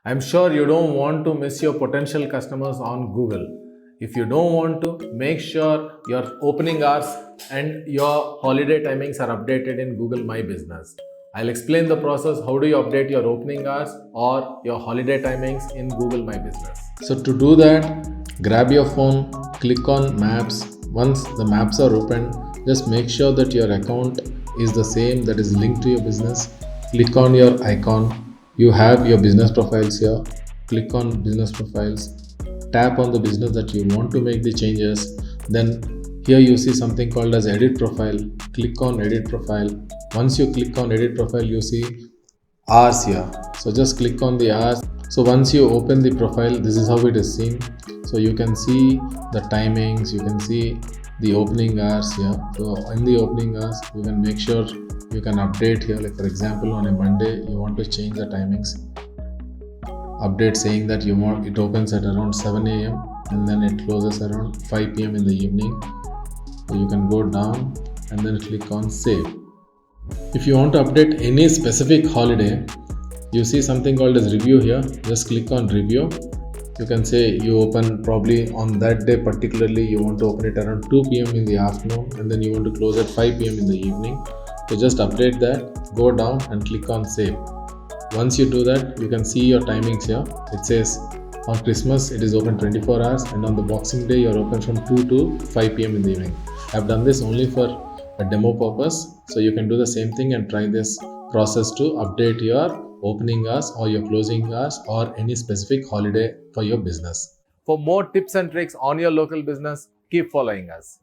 I'm sure you don't want to miss your potential customers on Google. If you don't want to, make sure your opening hours and your holiday timings are updated in Google My Business. I'll explain the process how do you update your opening hours or your holiday timings in Google My Business. So to do that, grab your phone, click on Maps. Once the maps are open, just make sure that your account is the same that is linked to your business. Click on your icon. You have your business profiles here. Click on business profiles. Tap on the business that you want to make the changes. Then here you see something called as edit profile. Click on edit profile. Once you click on edit profile, you see hours here. So just click on the hours. So once you open the profile, this is how it is seen. So you can see the timings, you can see the opening hours here. So in the opening hours, you can make sure you can update here. Like for example, on a Monday, you want to change the timings. Update saying that you want it opens at around 7 a.m. and then it closes around 5 p.m. in the evening. So you can go down and then click on save. If you want to update any specific holiday, you see something called as review here. Just click on review. You can say you open probably on that day particularly you want to open it around 2 p.m. in the afternoon and then you want to close at 5 p.m. in the evening. So just update that, go down and click on save. Once you do that, you can see your timings here. It says on Christmas it is open 24 hours and on the Boxing Day you are open from 2 to 5 p.m. in the evening. I've done this only for a demo purpose, so you can do the same thing and try this process to update your opening hours or your closing hours or any specific holiday for your business. For more tips and tricks on your local business, keep following us.